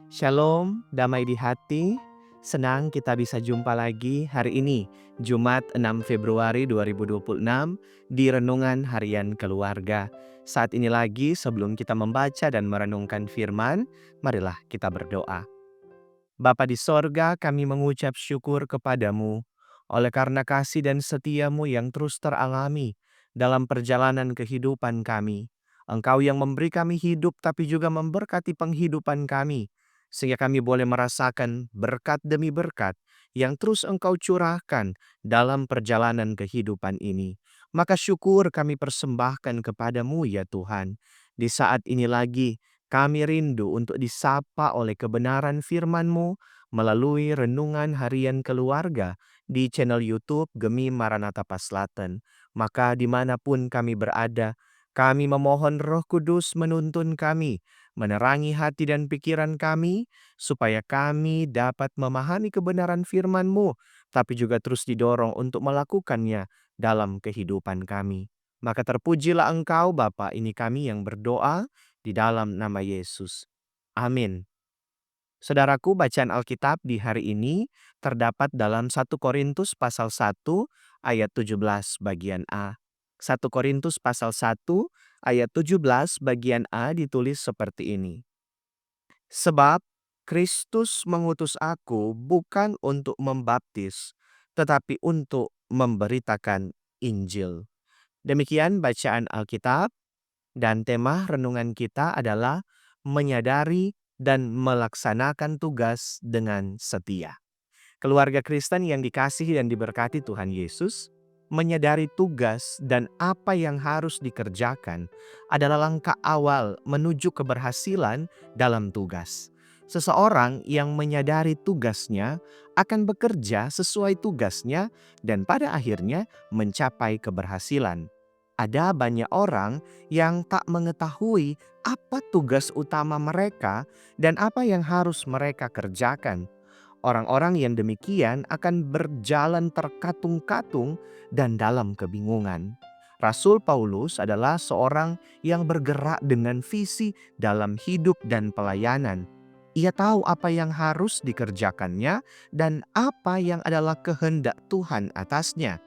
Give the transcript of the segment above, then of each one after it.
Shalom, damai di hati. Senang kita bisa jumpa lagi hari ini, Jumat 6 Februari 2026 di Renungan Harian Keluarga. Saat ini lagi sebelum kita membaca dan merenungkan firman, marilah kita berdoa. Bapa di sorga, kami mengucap syukur kepadamu oleh karena kasih dan setiamu yang terus teralami dalam perjalanan kehidupan kami. Engkau yang memberi kami hidup tapi juga memberkati penghidupan kami, sehingga kami boleh merasakan berkat demi berkat yang terus Engkau curahkan dalam perjalanan kehidupan ini. Maka syukur kami persembahkan kepadamu ya Tuhan. Di saat ini lagi kami rindu untuk disapa oleh kebenaran firman-Mu melalui renungan harian keluarga di channel YouTube Gemi Maranatha Paslaten. Maka dimanapun kami berada, kami memohon Roh Kudus menuntun kami, menerangi hati dan pikiran kami, supaya kami dapat memahami kebenaran firman-Mu, tapi juga terus didorong untuk melakukannya dalam kehidupan kami. Maka terpujilah Engkau Bapa, ini kami yang berdoa, di dalam nama Yesus. Amin. Saudaraku, bacaan Alkitab di hari ini terdapat dalam 1 Korintus pasal 1 ayat 17 bagian A. 1 Korintus pasal 1 ayat 17 bagian A ditulis seperti ini. Sebab Kristus mengutus aku bukan untuk membaptis, tetapi untuk memberitakan Injil. Demikian bacaan Alkitab. Dan tema renungan kita adalah menyadari dan melaksanakan tugas dengan setia. Keluarga Kristen yang dikasihi dan diberkati Tuhan Yesus, menyadari tugas dan apa yang harus dikerjakan adalah langkah awal menuju keberhasilan dalam tugas. Seseorang yang menyadari tugasnya akan bekerja sesuai tugasnya dan pada akhirnya mencapai keberhasilan. Ada banyak orang yang tak mengetahui apa tugas utama mereka dan apa yang harus mereka kerjakan. Orang-orang yang demikian akan berjalan terkatung-katung dan dalam kebingungan. Rasul Paulus adalah seorang yang bergerak dengan visi dalam hidup dan pelayanan. Ia tahu apa yang harus dikerjakannya dan apa yang adalah kehendak Tuhan atasnya.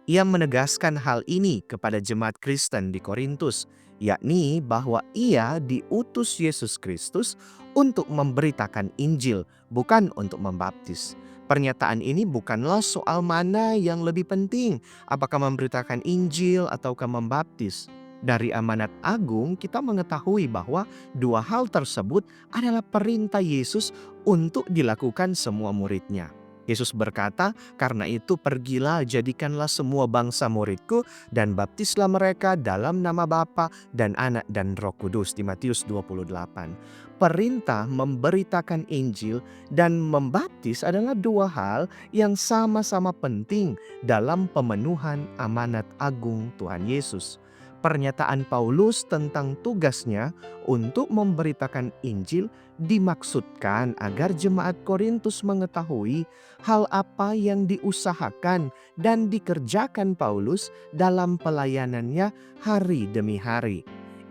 Ia menegaskan hal ini kepada jemaat Kristen di Korintus, yakni bahwa ia diutus Yesus Kristus untuk memberitakan Injil, bukan untuk membaptis. Pernyataan ini bukanlah soal mana yang lebih penting, apakah memberitakan Injil ataukah membaptis. Dari amanat agung kita mengetahui bahwa dua hal tersebut adalah perintah Yesus untuk dilakukan semua muridnya. Yesus berkata, "Karena itu pergilah, jadikanlah semua bangsa muridku dan baptislah mereka dalam nama Bapa dan Anak dan Roh Kudus." Di Matius 28. Perintah memberitakan Injil dan membaptis adalah dua hal yang sama-sama penting dalam pemenuhan amanat agung Tuhan Yesus. Pernyataan Paulus tentang tugasnya untuk memberitakan Injil dimaksudkan agar jemaat Korintus mengetahui hal apa yang diusahakan dan dikerjakan Paulus dalam pelayanannya hari demi hari.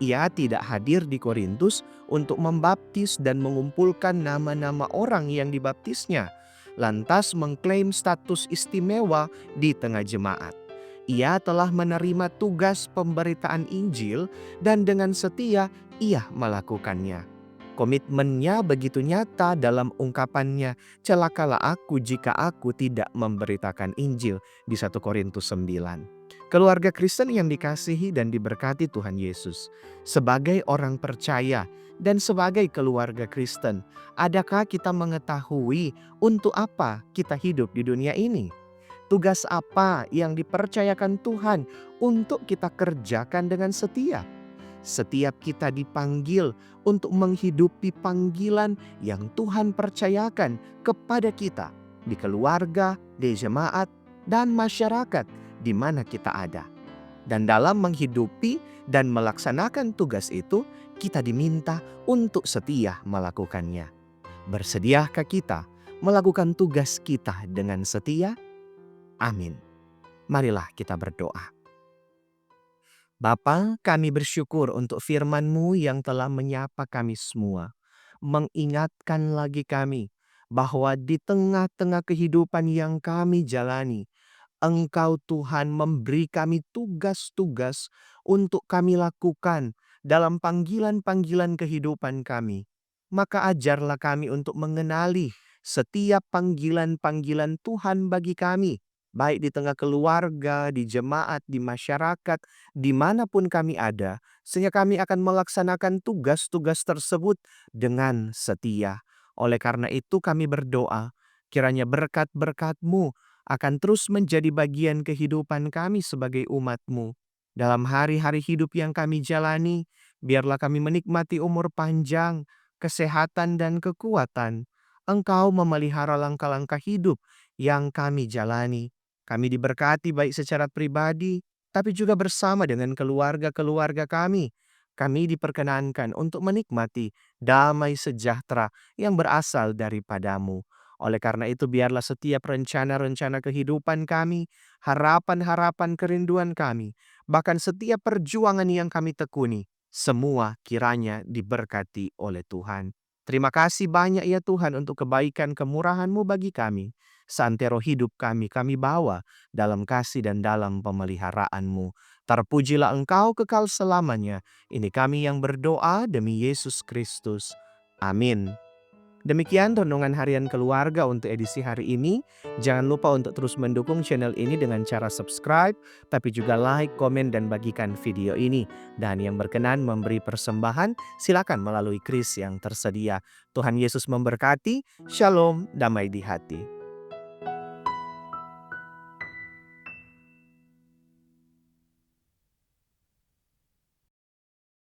Ia tidak hadir di Korintus untuk membaptis dan mengumpulkan nama-nama orang yang dibaptisnya, lantas mengklaim status istimewa di tengah jemaat. Ia telah menerima tugas pemberitaan Injil dan dengan setia ia melakukannya. Komitmennya begitu nyata dalam ungkapannya, "Celakalah aku jika aku tidak memberitakan Injil" di 1 Korintus 9. Keluarga Kristen yang dikasihi dan diberkati Tuhan Yesus. Sebagai orang percaya dan sebagai keluarga Kristen, adakah kita mengetahui untuk apa kita hidup di dunia ini? Tugas apa yang dipercayakan Tuhan untuk kita kerjakan dengan setia? Setiap kita dipanggil untuk menghidupi panggilan yang Tuhan percayakan kepada kita di keluarga, di jemaat, dan masyarakat di mana kita ada. Dan dalam menghidupi dan melaksanakan tugas itu, kita diminta untuk setia melakukannya. Bersediakah kita melakukan tugas kita dengan setia? Amin. Marilah kita berdoa. Bapa, kami bersyukur untuk firman-Mu yang telah menyapa kami semua. mengingatkan lagi kami bahwa di tengah-tengah kehidupan yang kami jalani, Engkau Tuhan memberi kami tugas-tugas untuk kami lakukan dalam panggilan-panggilan kehidupan kami. Maka ajarlah kami untuk mengenali setiap panggilan-panggilan Tuhan bagi kami, baik di tengah keluarga, di jemaat, di masyarakat, dimanapun kami ada, sehingga kami akan melaksanakan tugas-tugas tersebut dengan setia. Oleh karena itu kami berdoa, kiranya berkat-berkat-Mu akan terus menjadi bagian kehidupan kami sebagai umat-Mu. Dalam hari-hari hidup yang kami jalani, biarlah kami menikmati umur panjang, kesehatan, dan kekuatan. Engkau memelihara langkah-langkah hidup yang kami jalani. Kami diberkati baik secara pribadi, tapi juga bersama dengan keluarga-keluarga kami. Kami diperkenankan untuk menikmati damai sejahtera yang berasal daripadamu. Oleh karena itu biarlah setiap rencana-rencana kehidupan kami, harapan-harapan kerinduan kami, bahkan setiap perjuangan yang kami tekuni, semua kiranya diberkati oleh Tuhan. Terima kasih banyak ya Tuhan untuk kebaikan kemurahan-Mu bagi kami. Seantero hidup kami bawa dalam kasih dan dalam pemeliharaan-Mu. Terpujilah Engkau kekal selamanya. Ini kami yang berdoa demi Yesus Kristus. Amin. Demikian renungan harian keluarga untuk edisi hari ini. Jangan lupa untuk terus mendukung channel ini dengan cara subscribe, tapi juga like, komen, dan bagikan video ini. Dan yang berkenan memberi persembahan, silakan melalui kris yang tersedia. Tuhan Yesus memberkati. Shalom, damai di hati.